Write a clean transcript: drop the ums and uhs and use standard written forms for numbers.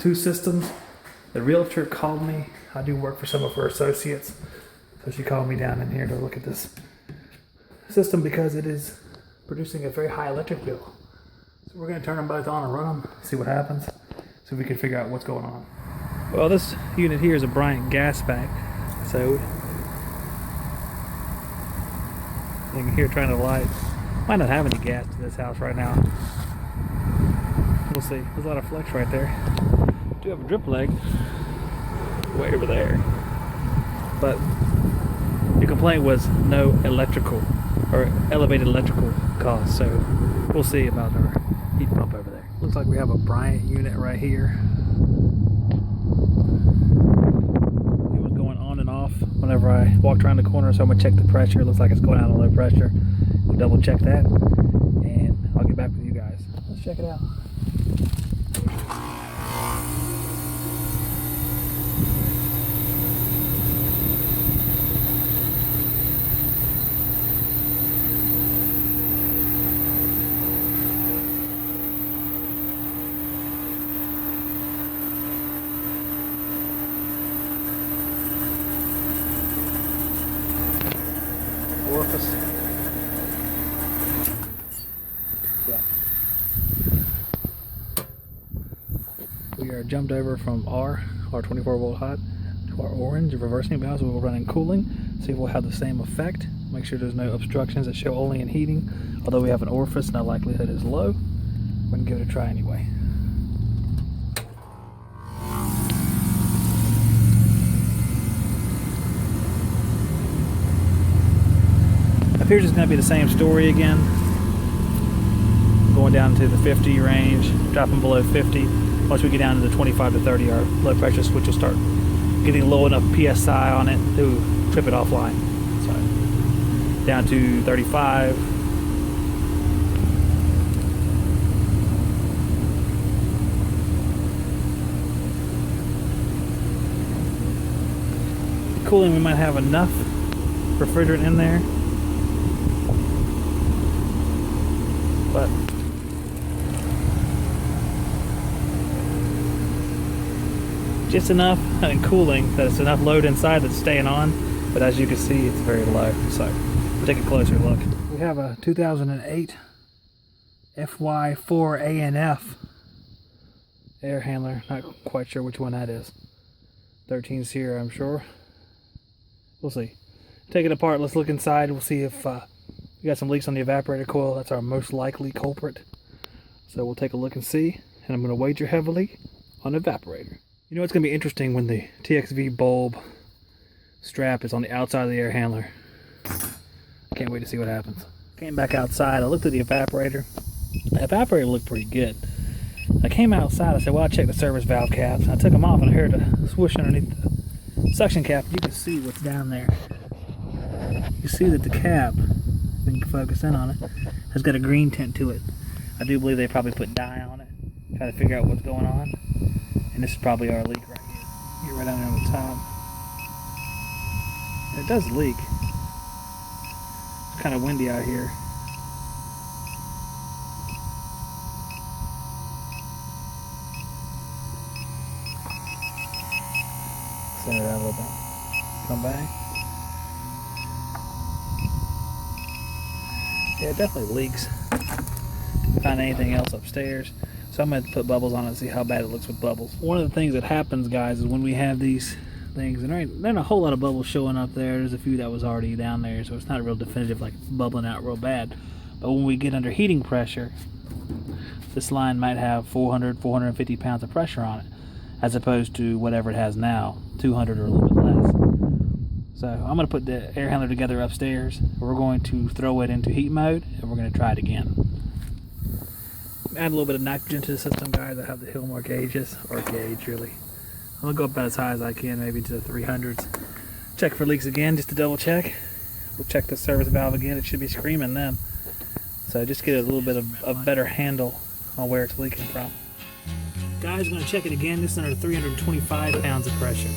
two systems. The realtor called me. I do work for some of her associates. So she called me down in here to look at this system because it is producing a very high electric bill. So we're going to turn them both on and run them, see what happens, so we can figure out what's going on. Well, this unit here is a Bryant gas pack. So you can hear trying to light. Might not have any gas to this house right now. We'll see. There's a lot of flex right there. Do have a drip leg way over there. But your complaint was no electrical or elevated electrical costs. So we'll see about our heat pump over there. Looks like we have a Bryant unit right here. It was going on and off whenever I walked around the corner, so I'm gonna check the pressure. It looks like it's going out on low pressure. We'll double check that and I'll get back with you guys. Let's check it out. Orifice. Yeah. We are jumped over from our 24 volt hot to our orange, reversing balance. We will run in cooling, see if we'll have the same effect. Make sure there's no obstructions that show only in heating. Although we have an orifice and the likelihood is low, we're going to give it a try anyway. Appears it's going to be the same story again. Going down to the 50 range, dropping below 50. Once we get down to the 25 to 30, our low pressure switch will start getting low enough PSI on it to trip it offline. So down to 35. Cooling, we might have enough refrigerant in there. But just enough and cooling that it's enough load inside that's staying on, but as you can see it's very low. So we'll take a closer look. We have a 2008 FY4 ANF air handler. Not quite sure which one that is. 13 Sierra, I'm sure. We'll see. Take it apart. Let's look inside. We'll see if we got some leaks on the evaporator coil. That's our most likely culprit. So we'll take a look and see. And I'm going to wager heavily on the evaporator. You know, it's going to be interesting when the TXV bulb strap is on the outside of the air handler. I can't wait to see what happens. Came back outside. I looked at the evaporator. The evaporator looked pretty good. I came outside. I said, well, I'll check the service valve caps. I took them off and I heard a swoosh underneath the suction cap. You can see what's down there. You see that the cap, we can focus in on it, has got a green tint to it. I do believe they probably put dye on it, try to figure out what's going on. And this is probably our leak right here. Get right down there on the top. And it does leak. It's kind of windy out here. Center it out a little bit. Come back. Yeah, it definitely leaks. Didn't find anything else upstairs. So I'm going to put bubbles on it and see how bad it looks with bubbles. One of the things that happens, guys, is when we have these things, and there ain't a whole lot of bubbles showing up there. There's a few that was already down there, so it's not real definitive, like bubbling out real bad. But when we get under heating pressure, this line might have 400, 450 pounds of pressure on it, as opposed to whatever it has now, 200 or a little bit less. So I'm going to put the air handler together upstairs. We're going to throw it into heat mode, and we're going to try it again. Add a little bit of nitrogen to the system, guys. I have the Hillmore gauges, or gauge really. I'm going to go up about as high as I can, maybe to the 300s. Check for leaks again, just to double check. We'll check the service valve again. It should be screaming then. So just get a little bit of a better handle on where it's leaking from. Guys, I'm going to check it again. This is under 325 pounds of pressure.